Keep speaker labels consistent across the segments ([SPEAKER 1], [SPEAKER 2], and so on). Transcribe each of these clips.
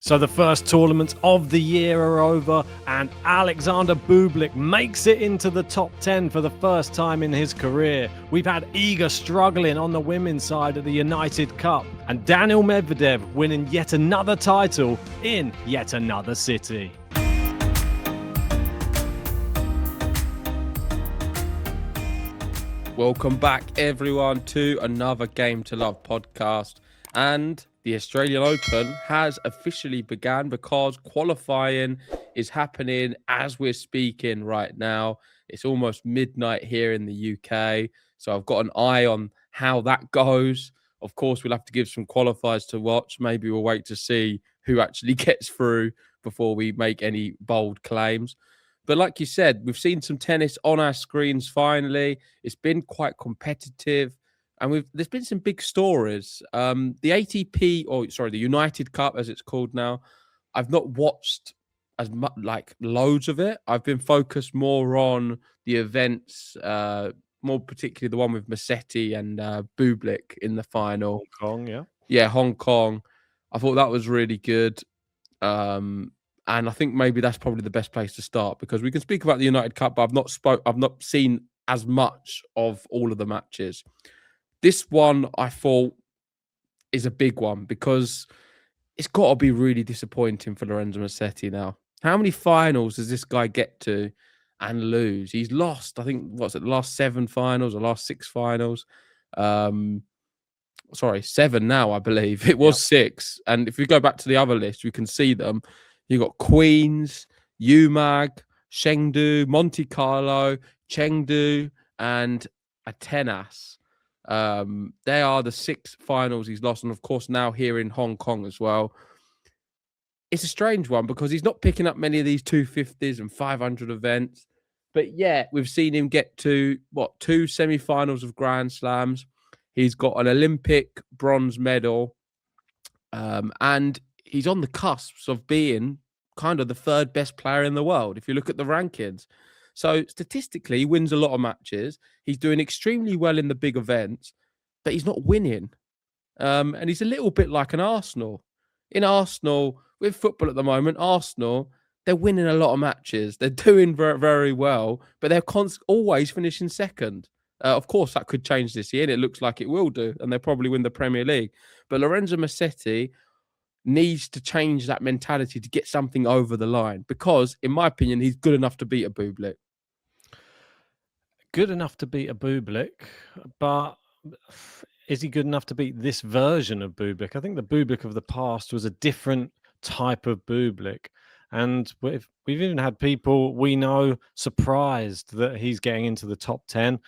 [SPEAKER 1] So the first tournaments of the year are over, and Alexander Bublik makes it into the top 10 for the first time in his career. We've had Iga struggling on the women's side of the United Cup, and Daniil Medvedev winning yet another title in yet another city.
[SPEAKER 2] Welcome back, everyone, to another Game to Love podcast. And the Australian Open has officially begun because qualifying is happening as we're speaking right now. It's almost midnight here in the UK, so I've got an eye on how that goes. Of course, we'll have to give some qualifiers to watch. Maybe we'll wait to see who actually gets through before we make any bold claims. But like you said, we've seen some tennis on our screens finally. It's been quite competitive. And there's been some big stories. The the United Cup, as it's called now, I've not watched as much, like loads of it. I've been focused more on the events, more particularly the one with Musetti and Bublik in the final.
[SPEAKER 1] Hong Kong, yeah.
[SPEAKER 2] Yeah, Hong Kong. I thought that was really good. And I think maybe that's probably the best place to start because we can speak about the United Cup, but I've not seen as much of all of the matches. This one, I thought, is a big one because it's got to be really disappointing for Lorenzo Musetti now. How many finals does this guy get to and lose? He's lost, I think, the last 7 finals or last 6 finals? 7 now, I believe. It was 6. And if we go back to the other list, we can see them. You've got Queens, UMAG, Chengdu, Monte Carlo, Chengdu, and Atenas. They are the 6 finals he's lost, and of course now here in Hong Kong as well. It's a strange one because he's not picking up many of these 250s and 500 events, but yeah, we've seen him get to 2 semi-finals of Grand Slams. He's got an Olympic bronze medal, and he's on the cusp of being kind of the 3rd best player in the world if you look at the rankings. So statistically, he wins a lot of matches. He's doing extremely well in the big events, but he's not winning. And he's a little bit like an Arsenal. In Arsenal, with football at the moment, Arsenal, they're winning a lot of matches. They're doing very, very well, but they're always finishing second. Of course, that could change this year, and it looks like it will do, and they'll probably win the Premier League. But Lorenzo Musetti needs to change that mentality to get something over the line because, in my opinion, he's good enough to beat a Bublik.
[SPEAKER 1] Good enough to beat a Bublik, but is he good enough to beat this version of Bublik? I think the Bublik of the past was a different type of Bublik. And we've even had people we know surprised that he's getting into the top 10.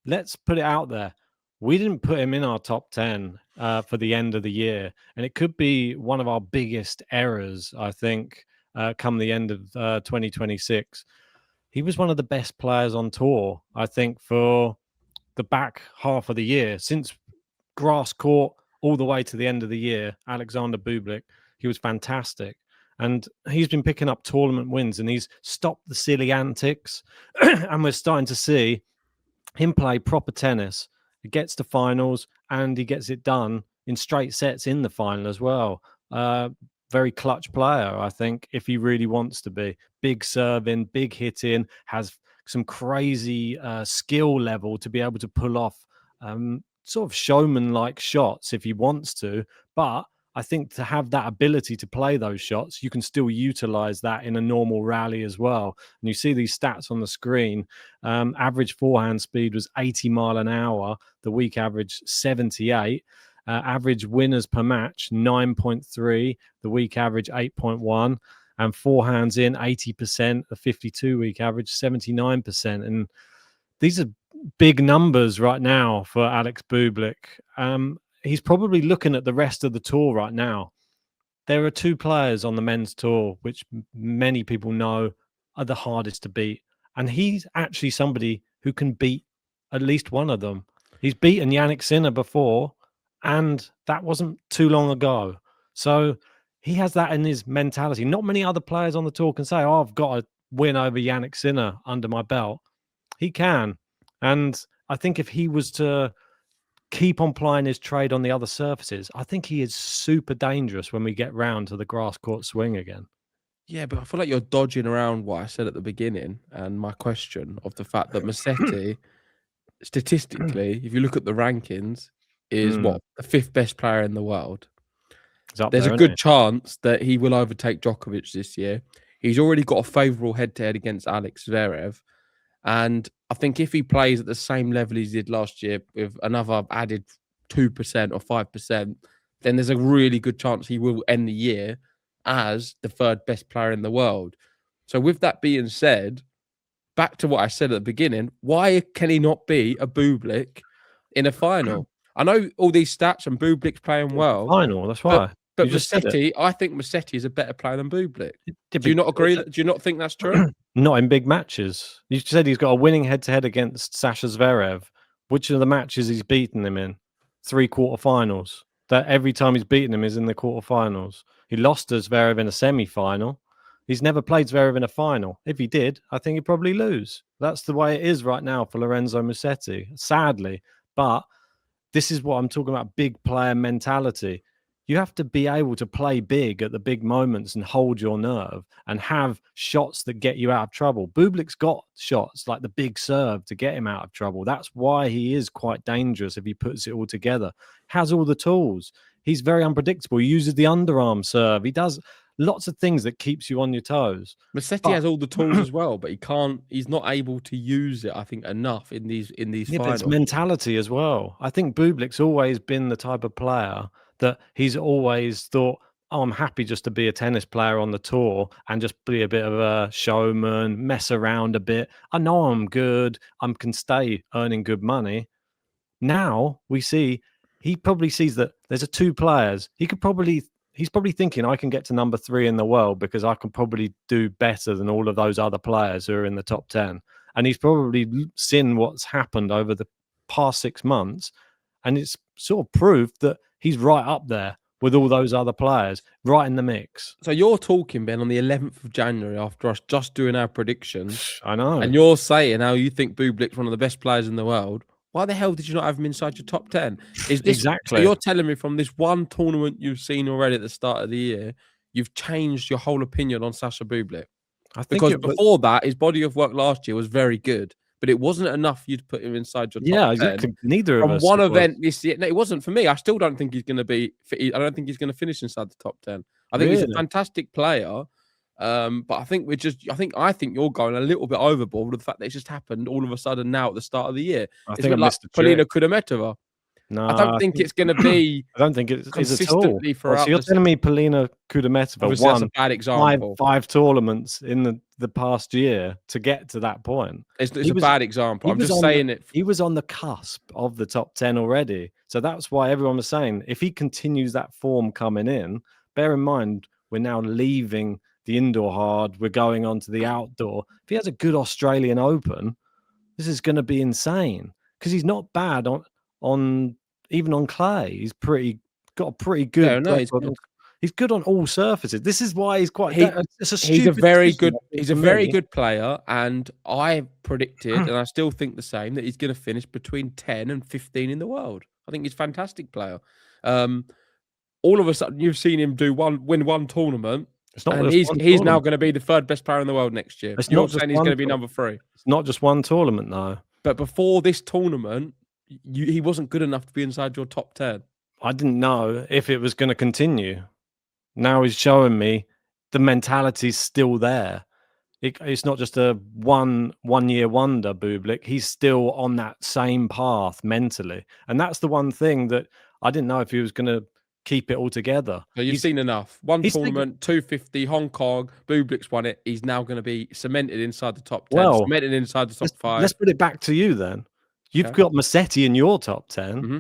[SPEAKER 1] Let's put it out there. We didn't put him in our top 10 for the end of the year. And it could be one of our biggest errors, I think, come the end of 2026. He was one of the best players on tour, I think, for the back half of the year. Since grass court all the way to the end of the year, Alexander Bublik, he was fantastic. And he's been picking up tournament wins and he's stopped the silly antics. And we're starting to see him play proper tennis. He gets to finals and he gets it done in straight sets in the final as well. Very clutch player, I think, if he really wants to be. Big serving, big hitting, has some crazy skill level to be able to pull off sort of showman-like shots if he wants to. But I think to have that ability to play those shots, you can still utilize that in a normal rally as well. And you see these stats on the screen. Average forehand speed was 80 mile an hour. The week average 78. Average winners per match 9.3. The week average 8.1. And forehands in 80%. The 52-week average 79%. And these are big numbers right now for Alex Bublik. He's probably looking at the rest of the tour right now. There are 2 players on the men's tour, which many people know are the hardest to beat. And he's actually somebody who can beat at least one of them. He's beaten Jannik Sinner before, and that wasn't too long ago. So he has that in his mentality. Not many other players on the tour can say, I've got to win over Jannik Sinner under my belt. He can. And I think if he was to keep on playing his trade on the other surfaces, I think he is super dangerous when we get round to the grass court swing again.
[SPEAKER 2] Yeah, but I feel like you're dodging around what I said at the beginning and my question of the fact that Musetti, statistically, if you look at the rankings, is
[SPEAKER 1] Mm.
[SPEAKER 2] what, the 5th best player in the world.
[SPEAKER 1] He's up
[SPEAKER 2] There's
[SPEAKER 1] there,
[SPEAKER 2] a
[SPEAKER 1] isn't
[SPEAKER 2] good chance that he will overtake Djokovic this year. He's already got a favourable head-to-head against Alex Zverev. And I think if he plays at the same level he did last year with another added 2% or 5%, then there's a really good chance he will end the year as the 3rd best player in the world. So with that being said, back to what I said at the beginning, why can he not be a Bublik in a final? I know all these stats and Bublik's playing well,
[SPEAKER 1] final, that's
[SPEAKER 2] but
[SPEAKER 1] why.
[SPEAKER 2] but
[SPEAKER 1] You just said it.
[SPEAKER 2] Musetti, I think Musetti is a better player than Bublik.
[SPEAKER 1] Yeah,
[SPEAKER 2] Do you not agree? Do you not think that's true?
[SPEAKER 1] Not in big matches. You said he's got a winning head-to-head against Sasha Zverev. Which of the matches he's beaten him in? 3 quarterfinals. That every time he's beaten him is in the quarterfinals. He lost to Zverev in a semi-final. He's never played Zverev in a final. If he did, I think he'd probably lose. That's the way it is right now for Lorenzo Musetti, sadly. But this is what I'm talking about, big player mentality. You have to be able to play big at the big moments and hold your nerve and have shots that get you out of trouble. Bublik's got shots like the big serve to get him out of trouble. That's why he is quite dangerous if he puts it all together. Has all the tools. He's very unpredictable. He uses the underarm serve. He does lots of things that keeps you on your toes.
[SPEAKER 2] Musetti has all the tools as well, but he's not able to use it, I think, enough in these
[SPEAKER 1] Yeah, but
[SPEAKER 2] finals.
[SPEAKER 1] it's mentality as well. I think Bublik's always been the type of player that he's always thought, oh, I'm happy just to be a tennis player on the tour and just be a bit of a showman, mess around a bit. I know I'm good. I can stay earning good money. Now we see he probably sees that there's 2 players. He's probably thinking I can get to number 3 in the world because I can probably do better than all of those other players who are in the top 10. And he's probably seen what's happened over the past 6 months. And it's sort of proof that he's right up there with all those other players, right in the mix.
[SPEAKER 2] So you're talking, Ben, on the 11th of January after us just doing our predictions.
[SPEAKER 1] I know.
[SPEAKER 2] And you're saying how you think Bublik's one of the best players in the world. Why the hell did you not have him inside your top 10? Is this
[SPEAKER 1] Exactly.
[SPEAKER 2] So you're telling me from this one tournament you've seen already at the start of the year, you've changed your whole opinion on Sasha Bublik?
[SPEAKER 1] I think
[SPEAKER 2] Because before that, his body of work last year was very good, but it wasn't enough you'd put him inside your top 10.
[SPEAKER 1] Yeah, exactly. Neither of
[SPEAKER 2] From
[SPEAKER 1] us.
[SPEAKER 2] one event this year. No, it wasn't for me. I still don't think he's going to be. I don't think he's going to finish inside the top 10. I think he's a fantastic player, but I think I think you're going a little bit overboard with the fact that it's just happened all of a sudden now at the start of the year.
[SPEAKER 1] I
[SPEAKER 2] It's
[SPEAKER 1] think I
[SPEAKER 2] like
[SPEAKER 1] missed the
[SPEAKER 2] Polina
[SPEAKER 1] trick.
[SPEAKER 2] Kudermetova.
[SPEAKER 1] No,
[SPEAKER 2] I don't think it's going to be.
[SPEAKER 1] I don't think it is at all.
[SPEAKER 2] consistently
[SPEAKER 1] So
[SPEAKER 2] throughout
[SPEAKER 1] you're
[SPEAKER 2] the
[SPEAKER 1] telling me Polina Kudermetova
[SPEAKER 2] Obviously, that's
[SPEAKER 1] won
[SPEAKER 2] a bad example.
[SPEAKER 1] five tournaments in the past year to get to that point.
[SPEAKER 2] It's a bad example. I'm just saying it.
[SPEAKER 1] He was on the cusp of the top 10 already. So that's why everyone was saying if he continues that form coming in, bear in mind, we're now leaving the indoor hard. We're going on to the outdoor. If he has a good Australian Open, this is going to be insane because he's not bad on even on clay. He's got a pretty good.
[SPEAKER 2] Yeah, no, he's good.
[SPEAKER 1] He's good on all surfaces. This is why he's quite.
[SPEAKER 2] He's a very good player, and I predicted, and I still think the same, that he's going to finish between 10 and 15 in the world. I think he's a fantastic player. All of a sudden, you've seen him win one tournament, and he's now going to be the 3rd best player in the world next year. You're saying he's going to be number 3.
[SPEAKER 1] It's not just one tournament, though.
[SPEAKER 2] But before this tournament, he wasn't good enough to be inside your top 10.
[SPEAKER 1] I didn't know if it was going to continue. Now he's showing me the mentality's still there. It's not just a one-year wonder, Bublik. He's still on that same path mentally. And that's the one thing that I didn't know if he was going to keep it all together.
[SPEAKER 2] So you've seen enough. One tournament, 250, Hong Kong, Bublik's won it. He's now going to be cemented inside the top 10, cemented inside the top 5.
[SPEAKER 1] Let's put it back to you then. You've got Musetti in your top 10.
[SPEAKER 2] Mm-hmm.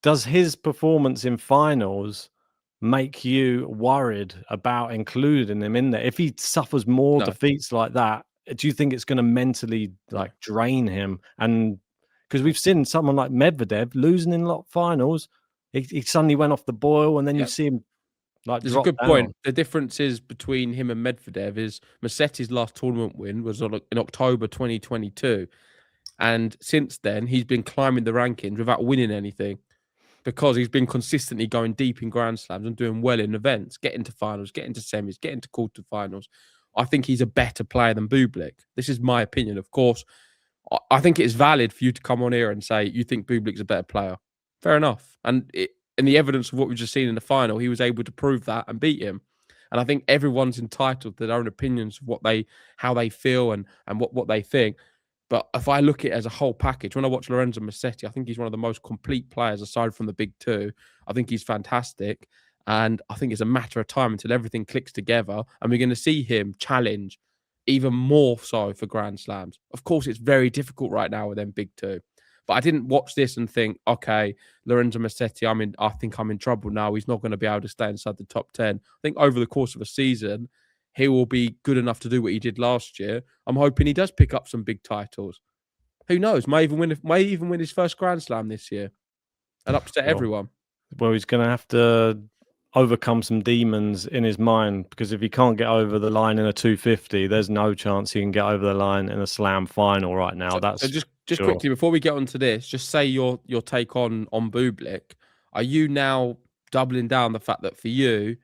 [SPEAKER 1] Does his performance in finals make you worried about including him in there? If he suffers more defeats like that, do you think it's going to mentally drain him? And because we've seen someone like Medvedev losing in a lot of finals, he suddenly went off the boil, and then you see him
[SPEAKER 2] There's a good point. The difference is between him and Medvedev is Musetti's last tournament win was in October 2022. And since then, he's been climbing the rankings without winning anything because he's been consistently going deep in Grand Slams and doing well in events, getting to finals, getting to semis, getting to quarterfinals. I think he's a better player than Bublik. This is my opinion. Of course, I think it's valid for you to come on here and say you think Bublik's a better player. Fair enough. And the evidence of what we've just seen in the final, he was able to prove that and beat him. And I think everyone's entitled to their own opinions of how they feel and what they think. But if I look at it as a whole package, when I watch Lorenzo Musetti, I think he's one of the most complete players aside from the big two. I think he's fantastic. And I think it's a matter of time until everything clicks together. And we're going to see him challenge even more so for Grand Slams. Of course, it's very difficult right now with them big two. But I didn't watch this and think, okay, Lorenzo Musetti, I think I'm in trouble now. He's not going to be able to stay inside the top 10. I think over the course of a season, he will be good enough to do what he did last year. I'm hoping he does pick up some big titles. Who knows? May even win his first Grand Slam this year and upset everyone.
[SPEAKER 1] Well, he's going to have to overcome some demons in his mind, because if he can't get over the line in a 250, there's no chance he can get over the line in a slam final right now.
[SPEAKER 2] So just sure. Quickly before we get onto this, just say your take on Bublik. Are you now doubling down the fact that for you,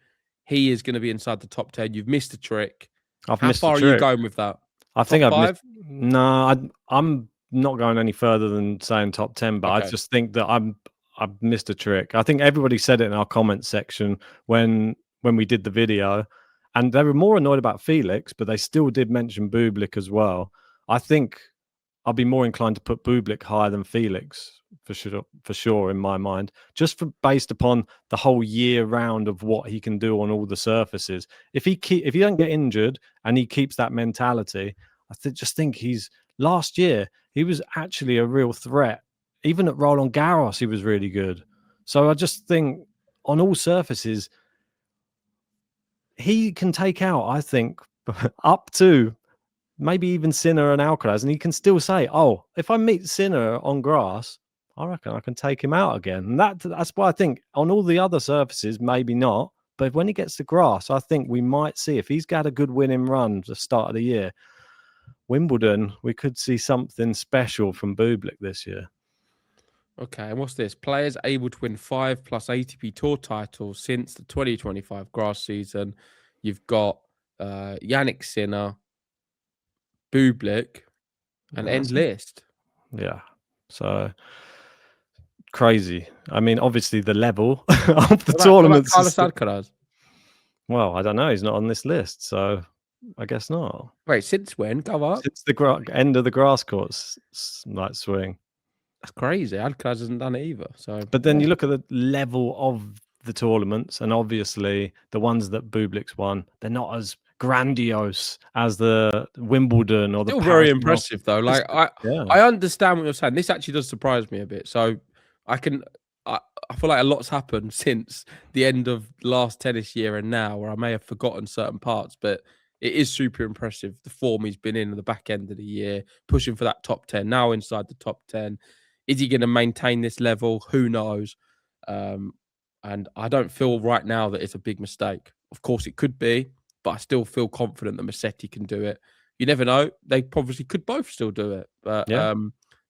[SPEAKER 2] he is going to be inside the top 10? You've missed a trick. How far are you going with that?
[SPEAKER 1] I think I've missed. No, I'm not going any further than saying top 10, but okay. I just think that I've missed a trick. I think everybody said it in our comment section when we did the video, and they were more annoyed about Felix, but they still did mention Bublik as well. I think I'll be more inclined to put Bublik higher than Felix for sure in my mind, just based upon the whole year round of what he can do on all the surfaces. If he don't get injured and he keeps that mentality, I just think last year he was actually a real threat. Even at Roland Garros, he was really good. So I just think on all surfaces, he can take out, I think, up to maybe even Sinner and Alcaraz, and he can still say, oh, if I meet Sinner on grass, I reckon I can take him out again. And that's why I think on all the other surfaces, maybe not. But when he gets to grass, I think we might see, if he's got a good winning run at the start of the year, Wimbledon, we could see something special from Bublik this year.
[SPEAKER 2] Okay, and what's this? Players able to win 5+ ATP Tour titles since the 2025 grass season. You've got Jannik, Sinner, Bublik, and end list.
[SPEAKER 1] Yeah, so crazy. I mean, obviously the level of the tournament.
[SPEAKER 2] Carlos Alcaraz.
[SPEAKER 1] Well, I don't know. He's not on this list, so I guess not.
[SPEAKER 2] Wait, since when? Go up.
[SPEAKER 1] Since the end of the grass courts like swing.
[SPEAKER 2] That's crazy. Alcaraz hasn't done it either. So,
[SPEAKER 1] but then you look at the level of the tournaments, and obviously the ones that Bublik's won, they're not as grandiose as the Wimbledon or the.
[SPEAKER 2] Still very impressive though. Like I understand what you're saying. This actually does surprise me a bit. So I feel like a lot's happened since the end of last tennis year and now, where I may have forgotten certain parts, but it is super impressive. The form he's been in at the back end of the year, pushing for that top 10, now inside the top 10. Is he going to maintain this level? Who knows? And I don't feel right now that it's a big mistake. Of course, it could be, but I still feel confident that Musetti can do it. You never know. They probably could both still do it. But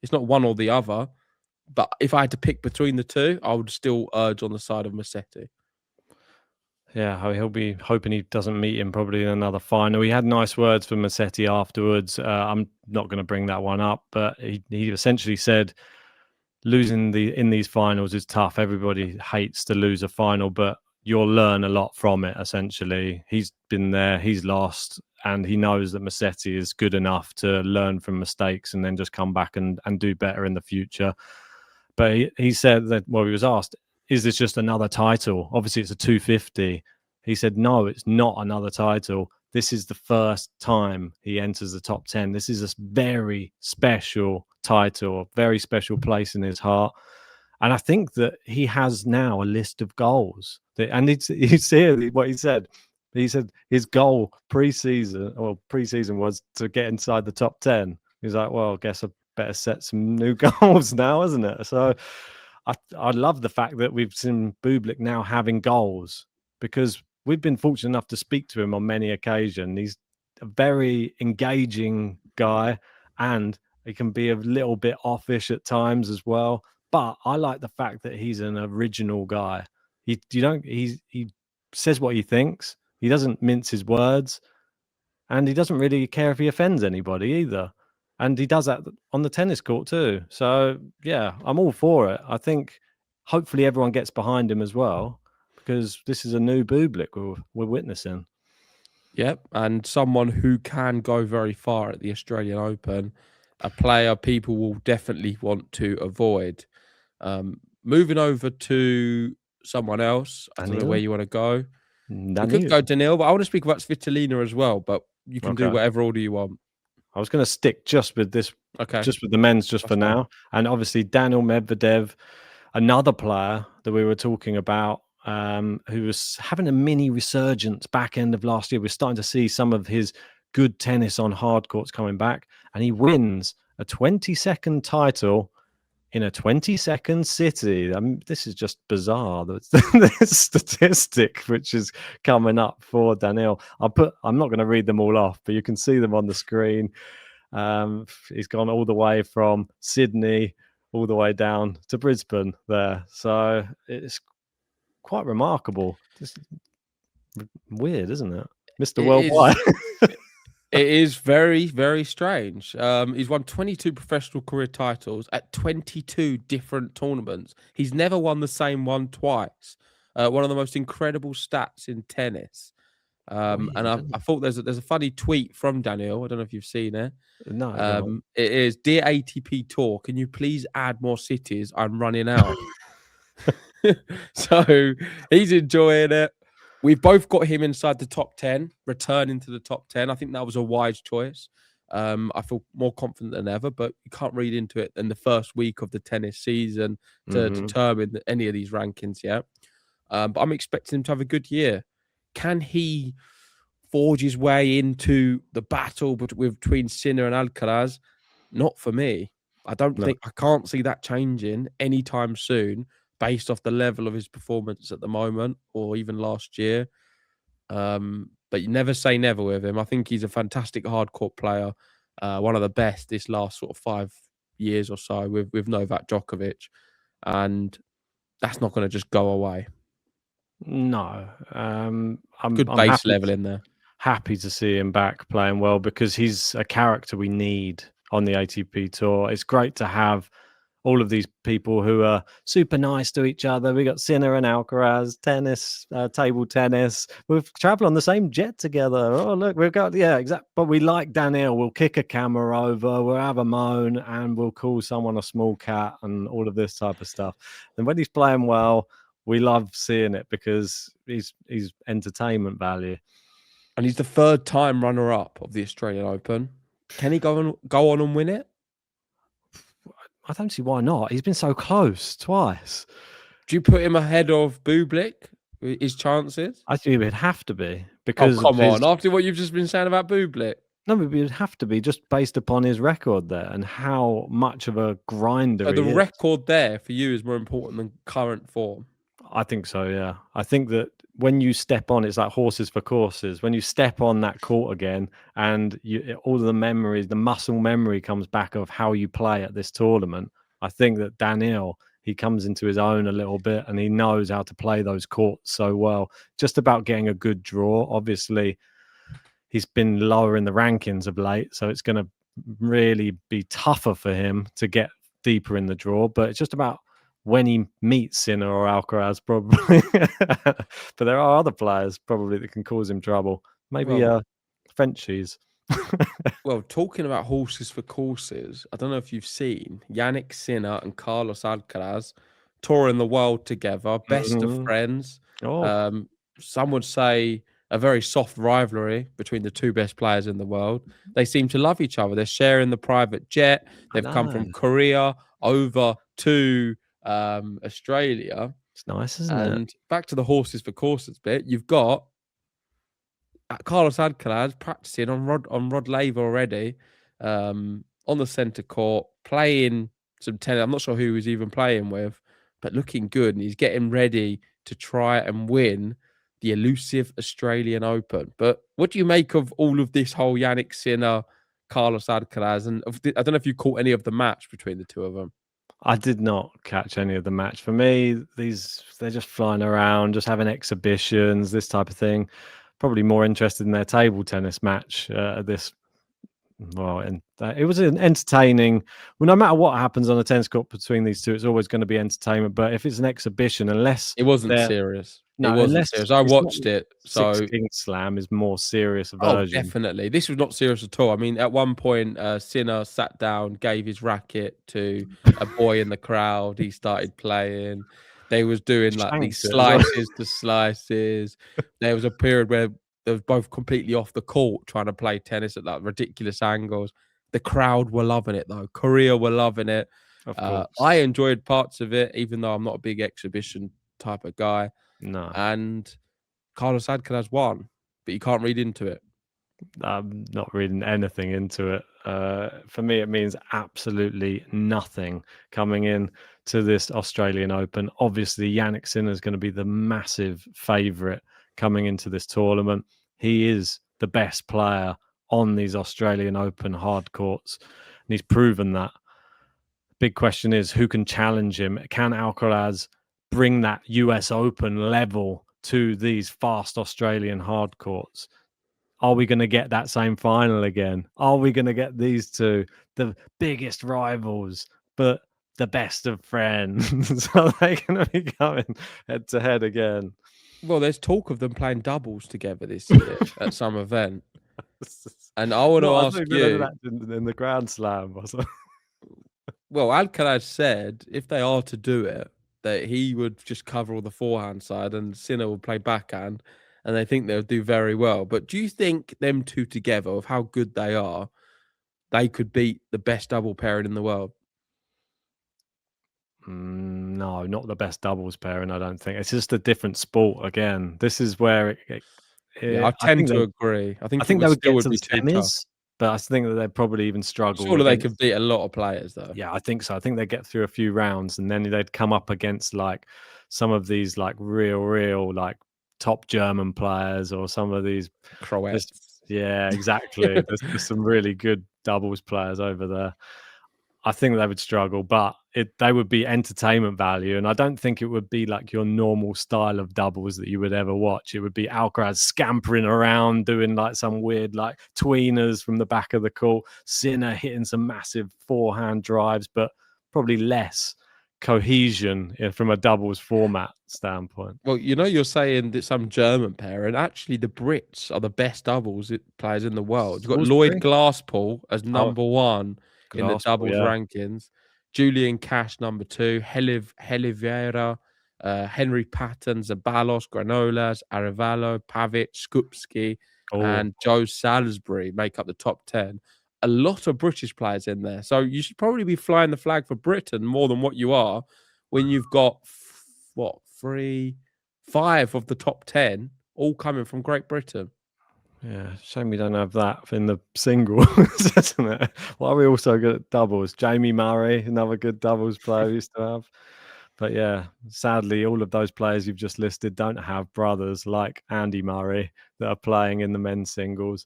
[SPEAKER 2] it's not one or the other. But if I had to pick between the two, I would still urge on the side of Musetti.
[SPEAKER 1] Yeah, he'll be hoping he doesn't meet him probably in another final. He had nice words for Musetti afterwards. I'm not going to bring that one up, but he essentially said losing in these finals is tough. Everybody hates to lose a final, but you'll learn a lot from it, essentially. He's been there, he's lost, and he knows that Musetti is good enough to learn from mistakes and then just come back and do better in the future. But he said that, well, he was asked, is this just another title? Obviously, it's a 250. He said, no, it's not another title. This is the first time he enters the top 10. This is a very special title, a very special place in his heart. And I think that he has now a list of goals. And you see what he said. He said his goal pre-season was to get inside the top 10. He's like, well, I guess I better set some new goals now, isn't it? So I love the fact that we've seen Bublik now having goals, because we've been fortunate enough to speak to him on many occasions. He's a very engaging guy and He can be a little bit offish at times as well. But I like the fact that he's an original guy. He says what he thinks. He doesn't mince his words, and he doesn't really care if he offends anybody either. And he does that on the tennis court too. So yeah, I'm all for it. I think hopefully everyone gets behind him as well, because this is a new Bublik we're witnessing.
[SPEAKER 2] Yep, and someone who can go very far at the Australian Open, a player people will definitely want to avoid. Moving over to someone else, I don't know where you want to go. We could go Daniil, but I want to speak about Svitolina as well, but you can do whatever order you want.
[SPEAKER 1] I was going to stick just with this, just with the men's just for now. And obviously Daniil Medvedev, another player that we were talking about, who was having a mini resurgence back end of last year. We're starting to see some of his good tennis on hard courts coming back, and he wins a 22nd title in a 22nd city. I mean, this is just bizarre. The statistic which is coming up for Daniil. I'm not going to read them all off, but you can see them on the screen. He's gone all the way from Sydney all the way down to Brisbane there. So it's quite remarkable. Just weird, isn't it? Mr. Worldwide.
[SPEAKER 2] It is very, very strange. He's won 22 professional career titles at 22 different tournaments. He's never won the same one twice. One of the most incredible stats in tennis. And I thought there's a funny tweet from Daniil. I don't know if you've seen it.
[SPEAKER 1] No.
[SPEAKER 2] It is, "Dear ATP Tour, can you please add more cities? I'm running out." So he's enjoying it. We've both got him inside the top 10, returning to the top 10. I think that was a wise choice. I feel more confident than ever, but you can't read into it in the first week of the tennis season to determine any of these rankings yet. But I'm expecting him to have a good year. Can he forge his way into the battle between Sinner and Alcaraz? Not for me. I can't see that changing anytime soon, based off the level of his performance at the moment, or even last year. But you never say never with him. I think he's a fantastic hardcourt player, one of the best this last sort of 5 years or so with Novak Djokovic, and that's not going to just go away.
[SPEAKER 1] No, I'm
[SPEAKER 2] base level in there.
[SPEAKER 1] Happy to see him back playing well, because he's a character we need on the ATP Tour. It's great to have all of these people who are super nice to each other. We got Sinner and Alcaraz, tennis, table tennis. We've traveled on the same jet together. Oh, look, we've got, exactly. But we like Daniil. We'll kick a camera over, we'll have a moan, and we'll call someone a small cat and all of this type of stuff. And when he's playing well, we love seeing it, because he's entertainment value.
[SPEAKER 2] And he's the 3rd time runner-up of the Australian Open. Can he go on and win it?
[SPEAKER 1] I don't see why not. He's been so close twice.
[SPEAKER 2] Do you put him ahead of Bublik, his chances?
[SPEAKER 1] I think it would have to be, because
[SPEAKER 2] come on, after what you've just been saying about Bublik.
[SPEAKER 1] No, but it would have to be just based upon his record there and how much of a grinder
[SPEAKER 2] the record there for you is more important than current form.
[SPEAKER 1] I think so, yeah. I think that when you step on, it's like horses for courses. When you step on that court again, and all of the memories, the muscle memory comes back of how you play at this tournament. I think that Daniil, he comes into his own a little bit, and he knows how to play those courts so well. Just about getting a good draw. Obviously, he's been lower in the rankings of late, so it's going to really be tougher for him to get deeper in the draw. But it's just about when he meets Sinner or Alcaraz, probably. But there are other players probably that can cause him trouble. Maybe Frenchies.
[SPEAKER 2] Well, talking about horses for courses, I don't know if you've seen Jannik Sinner and Carlos Alcaraz touring the world together, best of friends. Some would say a very soft rivalry between the two best players in the world. They seem to love each other. They're sharing the private jet. They've come from Korea over to Australia.
[SPEAKER 1] It's nice, isn't it?
[SPEAKER 2] And back to the horses for courses bit, you've got Carlos Alcaraz practicing on Rod Laver already, on the centre court, playing some tennis. I'm not sure who he's even playing with, but looking good, and he's getting ready to try and win the elusive Australian Open. But what do you make of all of this whole Jannik Sinner, Carlos Alcaraz. And I don't know if you caught any of the match between the two of them.
[SPEAKER 1] I did not catch any of the match. For me, they're just flying around, just having exhibitions, this type of thing. Probably more interested in their table tennis match and it was an entertaining. Well, no matter what happens on a tennis court between these two, it's always going to be entertainment. But if it's an exhibition, unless
[SPEAKER 2] it wasn't
[SPEAKER 1] they're
[SPEAKER 2] serious.
[SPEAKER 1] no,
[SPEAKER 2] it wasn't
[SPEAKER 1] unless
[SPEAKER 2] serious. I
[SPEAKER 1] it's
[SPEAKER 2] watched
[SPEAKER 1] not
[SPEAKER 2] it.
[SPEAKER 1] Six
[SPEAKER 2] So
[SPEAKER 1] King Slam is more serious
[SPEAKER 2] oh,
[SPEAKER 1] version.
[SPEAKER 2] definitely. This was not serious at all. I mean, at one point, Sinner sat down, gave his racket to a boy in the crowd. He started playing. They was doing like these
[SPEAKER 1] Shanked it as well.
[SPEAKER 2] slices to slices. There was a period where they was both completely off the court trying to play tennis at like ridiculous angles. The crowd were loving it though. Korea were loving it.
[SPEAKER 1] Of course.
[SPEAKER 2] I enjoyed parts of it, even though I'm not a big exhibition type of guy.
[SPEAKER 1] No.
[SPEAKER 2] And Carlos Alcaraz won, but you can't read into it.
[SPEAKER 1] I'm not reading anything into it. For me, it means absolutely nothing coming in to this Australian Open. Obviously, Jannik Sinner is going to be the massive favourite coming into this tournament. He is the best player on these Australian Open hard courts, and he's proven that. Big question is, who can challenge him? Can Alcaraz bring that US Open level to these fast Australian hard courts? Are we going to get that same final again? Are we going to get these two, the biggest rivals, but the best of friends? Are they going to be going head to head again?
[SPEAKER 2] Well, there's talk of them playing doubles together this year at some event. And I want to ask you,
[SPEAKER 1] in the Grand Slam or something.
[SPEAKER 2] Well, Alcaraz said if they are to do it, that he would just cover all the forehand side and Sinner will play backhand, and they think they'll do very well. But do you think them two together, of how good they are, they could beat the best double pairing in the world?
[SPEAKER 1] No, not the best doubles pairing, I don't think. It's just a different sport again. This is where
[SPEAKER 2] I tend to agree. I think
[SPEAKER 1] they would
[SPEAKER 2] still
[SPEAKER 1] get to
[SPEAKER 2] be
[SPEAKER 1] the
[SPEAKER 2] too
[SPEAKER 1] semis,
[SPEAKER 2] tough.
[SPEAKER 1] but I think that they'd probably even struggle.
[SPEAKER 2] Surely they could beat a lot of players, though.
[SPEAKER 1] Yeah, I think so. I think they'd get through a few rounds, and then they'd come up against like some of these like real like top German players or some of these
[SPEAKER 2] Croats.
[SPEAKER 1] Yeah, exactly. There's some really good doubles players over there. I think they would struggle, but they would be entertainment value. And I don't think it would be like your normal style of doubles that you would ever watch. It would be Alcaraz scampering around, doing like some weird like tweeners from the back of the court, Sinner hitting some massive forehand drives, but probably less cohesion from a doubles format standpoint.
[SPEAKER 2] Well, you're saying that some German pair, and actually the Brits are the best doubles players in the world. You've got Lloyd Glasspool as number one in the doubles rankings, Julian Cash number two, Heliveira, Henry Patton, Zabalos, Granolas, Arevalo, Pavic, Skupski, and Joe Salisbury make up the top 10. A lot of British players in there. So you should probably be flying the flag for Britain more than what you are when you've got, 5 of the top 10 all coming from Great Britain.
[SPEAKER 1] Yeah, shame we don't have that in the singles, isn't it? Why are we also good at doubles? Jamie Murray, another good doubles player we used to have. But yeah, sadly, all of those players you've just listed don't have brothers like Andy Murray that are playing in the men's singles.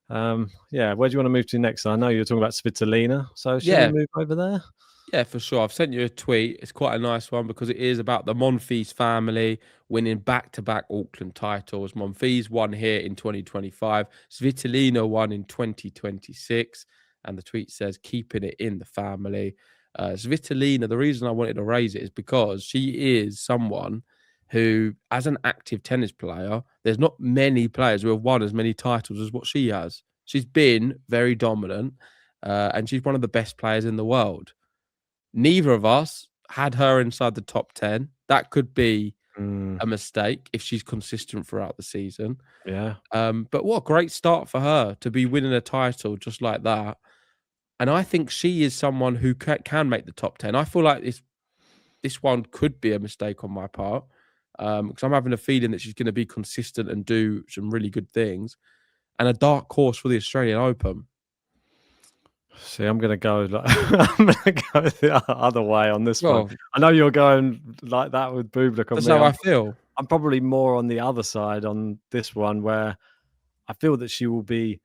[SPEAKER 1] Where do you want to move to next? I know you're talking about Svitolina, so should we move over there?
[SPEAKER 2] Yeah, for sure. I've sent you a tweet. It's quite a nice one because it is about the Monfils family winning back-to-back Auckland titles. Monfils won here in 2025. Svitolina won in 2026. And the tweet says, keeping it in the family. Svitolina, the reason I wanted to raise it is because she is someone who, as an active tennis player, there's not many players who have won as many titles as what she has. She's been very dominant, and she's one of the best players in the world. Neither of us had her inside the top 10. That could be a mistake if she's consistent throughout the season.
[SPEAKER 1] Yeah.
[SPEAKER 2] But what a great start for her to be winning a title just like that. And I think she is someone who can make the top 10. I feel like this one could be a mistake on my part because I'm having a feeling that she's going to be consistent and do some really good things. And a dark horse for the Australian Open.
[SPEAKER 1] See, I'm going to go the other way on this one. I know you're going like that with Bublik.
[SPEAKER 2] That's how I feel.
[SPEAKER 1] I'm probably more on the other side on this one, where I feel that she will be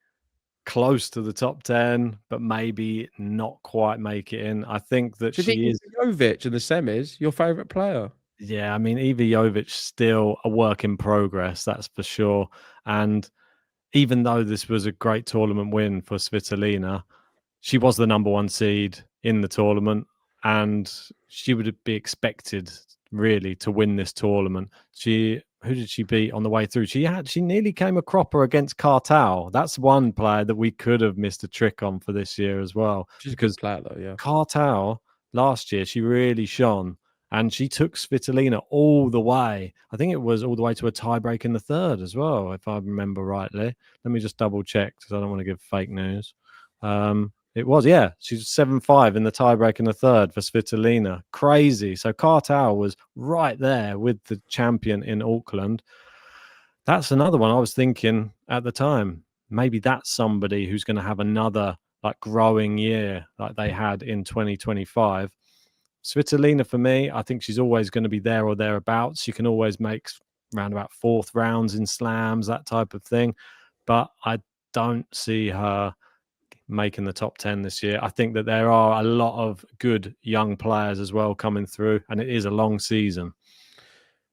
[SPEAKER 1] close to the top 10, but maybe not quite make it in. I think that
[SPEAKER 2] Do you think
[SPEAKER 1] she is.
[SPEAKER 2] Jovic in the semis your favourite player?
[SPEAKER 1] Yeah, I mean, Iga Jovic still a work in progress, that's for sure. And even though this was a great tournament win for Svitolina, she was the number 1 seed in the tournament, and she would be expected really to win this tournament. Who did she beat on the way through? She nearly came a cropper against Cartal. That's one player that we could have missed a trick on for this year as well.
[SPEAKER 2] She's a
[SPEAKER 1] Because
[SPEAKER 2] good player though, yeah.
[SPEAKER 1] Cartal last year, she really shone. And she took Svitolina all the way. I think it was all the way to a tiebreak in the third as well, if I remember rightly. Let me just double check because I don't want to give fake news. It was, yeah. She's 7-5 in the tiebreak in the third for Svitolina. Crazy. So Cartal was right there with the champion in Auckland. That's another one I was thinking at the time. Maybe that's somebody who's going to have another like growing year like they had in 2025. Svitolina, for me, I think she's always going to be there or thereabouts. She can always make round about 4th rounds in slams, that type of thing. But I don't see her making the top 10 this year. I think that there are a lot of good young players as well coming through, and it is a long season.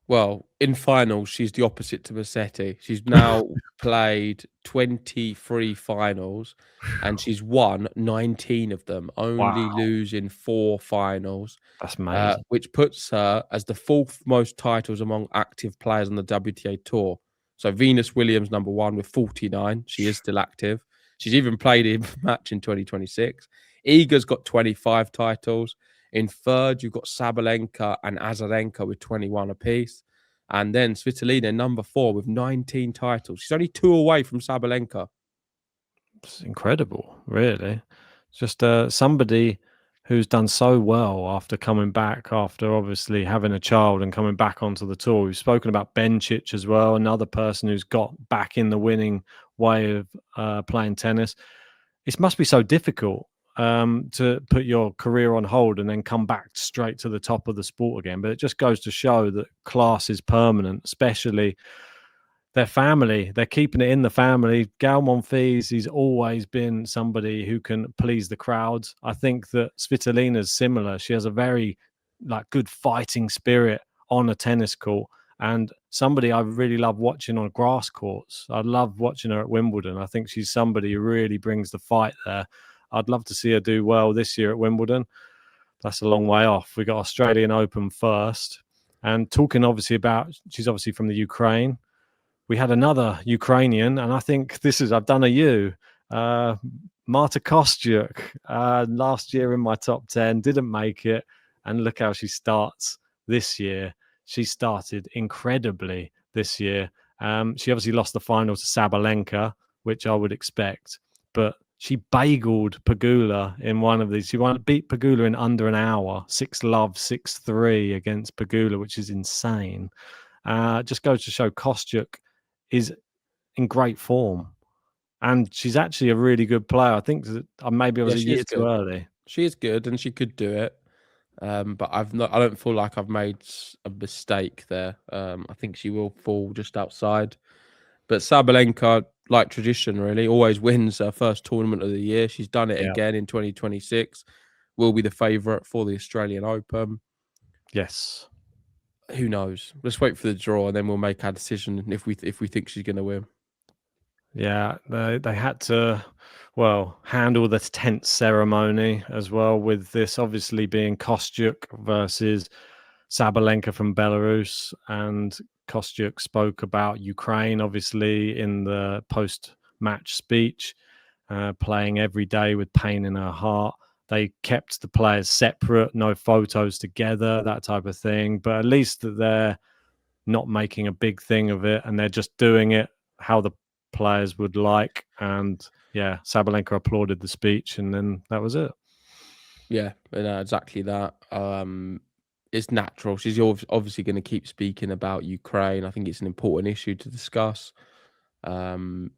[SPEAKER 2] Well, in finals, she's the opposite to Musetti. She's now played 23 finals and she's won 19 of them, only
[SPEAKER 1] Wow,
[SPEAKER 2] losing 4 finals,
[SPEAKER 1] that's amazing.
[SPEAKER 2] which puts her as the 4th most titles among active players on the WTA Tour. So Venus Williams, number 1 with 49. She is still active. She's even played a match in 2026. Iga's got 25 titles. In third, you've got Sabalenka and Azarenka with 21 apiece. And then Svitolina, number 4, with 19 titles. She's only 2 away from Sabalenka.
[SPEAKER 1] It's incredible, really. Just somebody who's done so well after coming back, after obviously having a child and coming back onto the tour. We've spoken about Bencic as well, another person who's got back in the winning way of playing tennis. It must be so difficult to put your career on hold and then come back straight to the top of the sport again. But it just goes to show that class is permanent, especially their family. They're keeping it in the family. Gal Monfils, he's always been somebody who can please the crowds. I think that Svitolina's similar. She has a very good fighting spirit on a tennis court, and somebody I really love watching on grass courts. I love watching her at Wimbledon. I think she's somebody who really brings the fight there. I'd love to see her do well this year at Wimbledon. That's a long way off. We got Australian Open first. And talking obviously about, she's obviously from the Ukraine. We had another Ukrainian, and I think I've done a U. Marta Kostyuk, last year in my top 10, didn't make it. And look how she starts this year. She started incredibly this year. She obviously lost the final to Sabalenka, which I would expect. But she bageled Pegula in one of these. She beat Pegula in under an hour, 6-love, 6-3 against Pegula, which is insane. Just goes to show Kostyuk is in great form, and she's actually a really good player. I think that maybe I was a year too early.
[SPEAKER 2] She is good, and she could do it. But I don't feel like I've made a mistake there. I think she will fall just outside. But Sabalenka, like tradition, really always wins her first tournament of the year. She's done it again in 2026. Will be the favourite for the Australian Open.
[SPEAKER 1] Yes.
[SPEAKER 2] Who knows? Let's wait for the draw, and then we'll make our decision if we think she's going to win.
[SPEAKER 1] Yeah, they had to, handle the tense ceremony as well, with this obviously being Kostyuk versus Sabalenka from Belarus. And Kostyuk spoke about Ukraine, obviously, in the post-match speech, playing every day with pain in her heart. They kept the players separate, no photos together, that type of thing. But at least they're not making a big thing of it, and they're just doing it how the players would like. And yeah, Sabalenka applauded the speech, and then that was it.
[SPEAKER 2] Yeah, exactly that. It's natural. She's obviously going to keep speaking about Ukraine. I think it's an important issue to discuss, and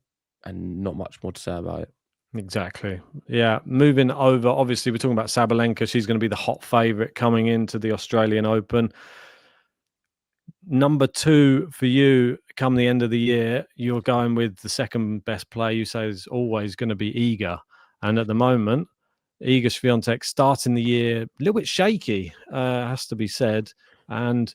[SPEAKER 2] not much more to say about it.
[SPEAKER 1] Exactly. Yeah. Moving over, obviously, we're talking about Sabalenka. She's going to be the hot favourite coming into the Australian Open. Number 2 for you, come the end of the year, you're going with the second best player you say is always going to be Iga. And at the moment, Iga Swiatek starting the year a little bit shaky, has to be said. And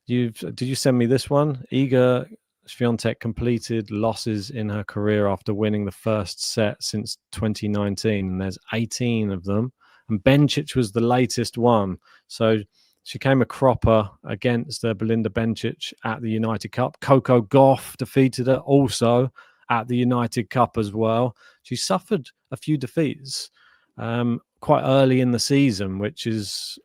[SPEAKER 1] did you send me this one? Iga Swiatek completed losses in her career after winning the first set since 2019, and there's 18 of them. And Bencic was the latest one. So she came a cropper against Belinda Bencic at the United Cup. Coco Gauff defeated her also at the United Cup as well. She suffered a few defeats quite early in the season, which is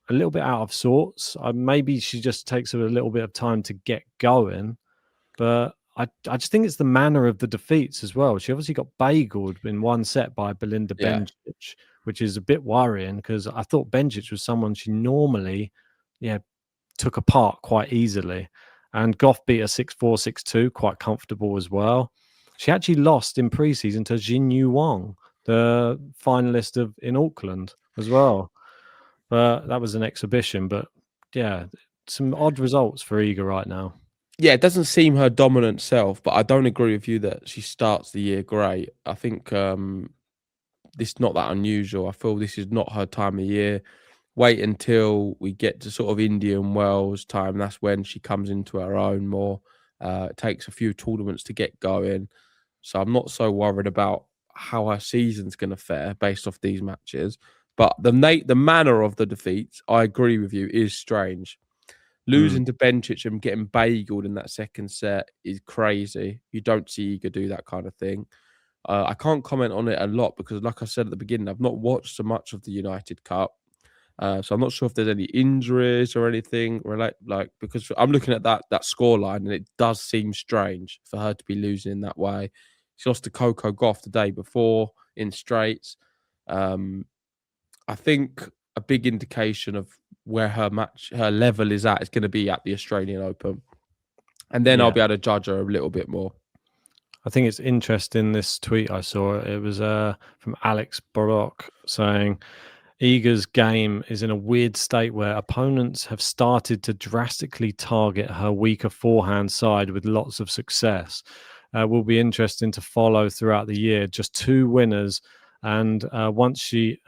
[SPEAKER 1] a little bit out of sorts. Maybe she just takes her a little bit of time to get going. But I just think it's the manner of the defeats as well. She obviously got bageled in one set by Belinda Bencic, which is a bit worrying because I thought Bencic was someone she normally, took apart quite easily. And Goff beat her 6-4, 6-2, quite comfortable as well. She actually lost in preseason to Jin Wang, the finalist in Auckland as well. But that was an exhibition. But yeah, some odd results for Iga right now.
[SPEAKER 2] Yeah, it doesn't seem her dominant self, but I don't agree with you that she starts the year great. I think this is not that unusual. I feel this is not her time of year. Wait until we get to sort of Indian Wells time. That's when she comes into her own more. It takes a few tournaments to get going. So I'm not so worried about how her season's going to fare based off these matches. But the manner of the defeats, I agree with you, is strange. Losing to Bencic and getting bageled in that second set is crazy. You don't see Iga do that kind of thing. I can't comment on it a lot because, like I said at the beginning, I've not watched so much of the United Cup. So I'm not sure if there's any injuries or anything because I'm looking at that scoreline and it does seem strange for her to be losing in that way. She lost to Coco Gauff the day before in straights. I think a big indication of where her level is at is going to be at the Australian Open. And then I'll be able to judge her a little bit more.
[SPEAKER 1] I think it's interesting, this tweet I saw. It was from Alex Bublik saying, Iga's game is in a weird state where opponents have started to drastically target her weaker forehand side with lots of success. Will be interesting to follow throughout the year. Just 2 winners. And once she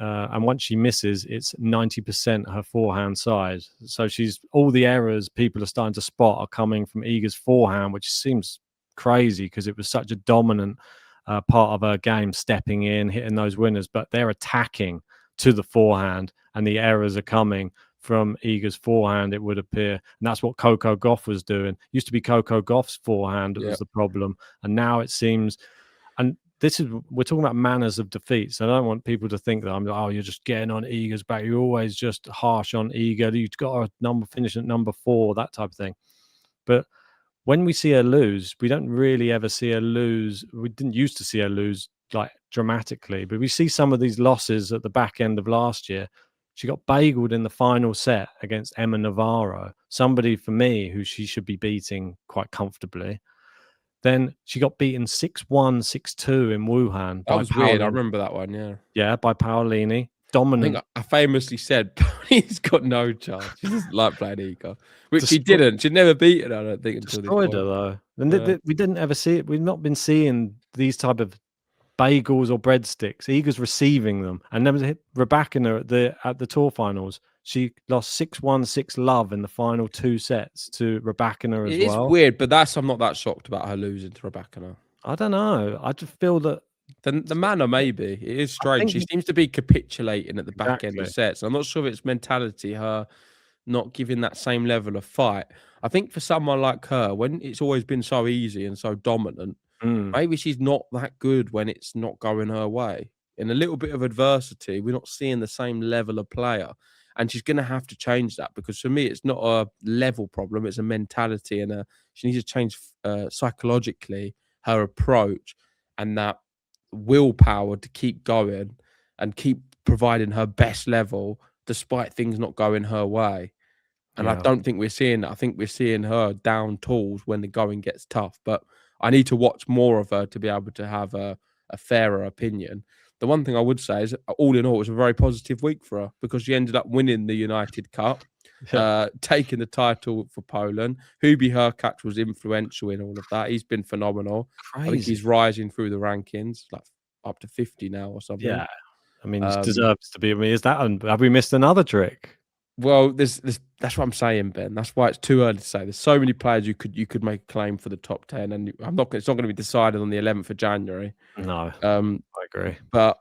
[SPEAKER 1] misses, it's 90% her forehand side. So all the errors people are starting to spot are coming from Iga's forehand, which seems crazy because it was such a dominant part of her game, stepping in, hitting those winners. But they're attacking to the forehand, and the errors are coming from Iga's forehand, it would appear. And that's what Coco Gauff was doing. Used to be Coco Gauff's forehand that was the problem, and now it seems. And we're talking about manners of defeats. I don't want people to think that you're just getting on Iga's back. You're always just harsh on Iga. You've got a finish at number 4, that type of thing. But when we see her lose, we don't really ever see her lose. We didn't used to see her lose like dramatically, but we see some of these losses at the back end of last year. She got bageled in the final set against Emma Navarro, somebody for me who she should be beating quite comfortably. Then she got beaten 6-1, 6-2 in Wuhan.
[SPEAKER 2] That was weird. I remember that one, yeah.
[SPEAKER 1] Yeah, by Paolini. Dominant.
[SPEAKER 2] I think I famously said he's got no chance. She doesn't like playing Iga, which she didn't. She'd never beaten her, I don't think, until
[SPEAKER 1] destroyed her, though. And we didn't ever see it. We've not been seeing these type of bagels or breadsticks. Iga's receiving them. And then hit Rebecca at the tour finals. She lost 6-1, 6-love in the final 2 sets to Rebecca as well.
[SPEAKER 2] It is weird, but I'm not that shocked about her losing to Rebecca.
[SPEAKER 1] I don't know. I just feel that
[SPEAKER 2] the manner, maybe. It is strange. She seems to be capitulating at the back end of sets. I'm not sure if it's mentality, her not giving that same level of fight. I think for someone like her, when it's always been so easy and so dominant, maybe she's not that good when it's not going her way. In a little bit of adversity, we're not seeing the same level of player. And she's going to have to change that because for me, it's not a level problem. It's a mentality, and she needs to change psychologically her approach and that willpower to keep going and keep providing her best level despite things not going her way. And I don't think we're seeing that. I think we're seeing her down tools when the going gets tough. But I need to watch more of her to be able to have a fairer opinion. The one thing I would say is, all in all, it was a very positive week for her because she ended up winning the United Cup. taking the title for Poland. Hubie Hurkacz was influential in all of that. He's been phenomenal.
[SPEAKER 1] Crazy.
[SPEAKER 2] I think he's rising through the rankings, like up to 50 now or something.
[SPEAKER 1] Yeah. I mean, he deserves to be. I mean, have we missed another trick?
[SPEAKER 2] Well, that's what I'm saying, Ben. That's why it's too early to say. There's so many players you could make a claim for the top 10, and it's not going to be decided on the 11th of January.
[SPEAKER 1] No, I agree.
[SPEAKER 2] But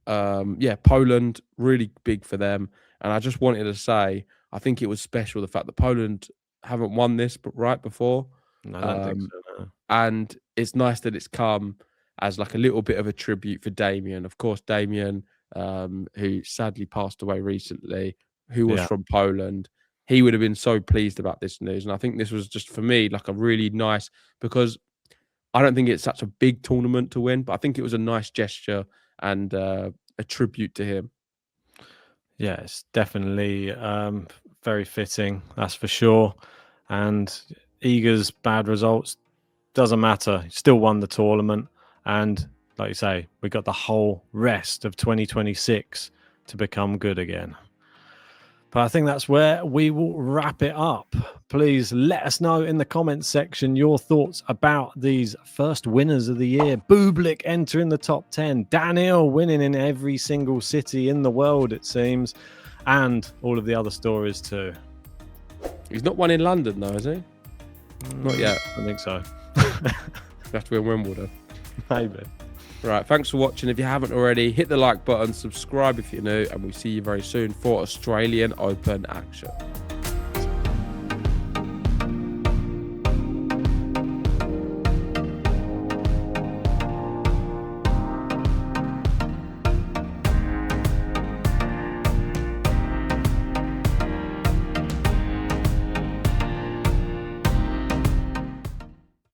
[SPEAKER 2] yeah, Poland, really big for them. And I just wanted to say, I think it was special, the fact that Poland haven't won this right before.
[SPEAKER 1] No, I don't think so. No.
[SPEAKER 2] And it's nice that it's come as like a little bit of a tribute for Damien. Of course, Damien, who sadly passed away recently, who was from Poland. He would have been so pleased about this news. And I think this was just, for me, like a really nice, because I don't think it's such a big tournament to win, but I think it was a nice gesture and a tribute to him.
[SPEAKER 1] Yeah, it's definitely very fitting, that's for sure. And Iga's bad results doesn't matter. He still won the tournament. And like you say, we got the whole rest of 2026 to become good again. But I think that's where we will wrap it up. Please let us know in the comments section your thoughts about these first winners of the year. Bublik entering the top 10. Daniil winning in every single city in the world, it seems. And all of the other stories too.
[SPEAKER 2] He's not won in London though, is he? Not yet.
[SPEAKER 1] I think so.
[SPEAKER 2] You have to win Wimbledon.
[SPEAKER 1] Maybe.
[SPEAKER 2] Right, thanks for watching. If you haven't already, hit the like button, subscribe if you're new, and we'll see you very soon for Australian Open action.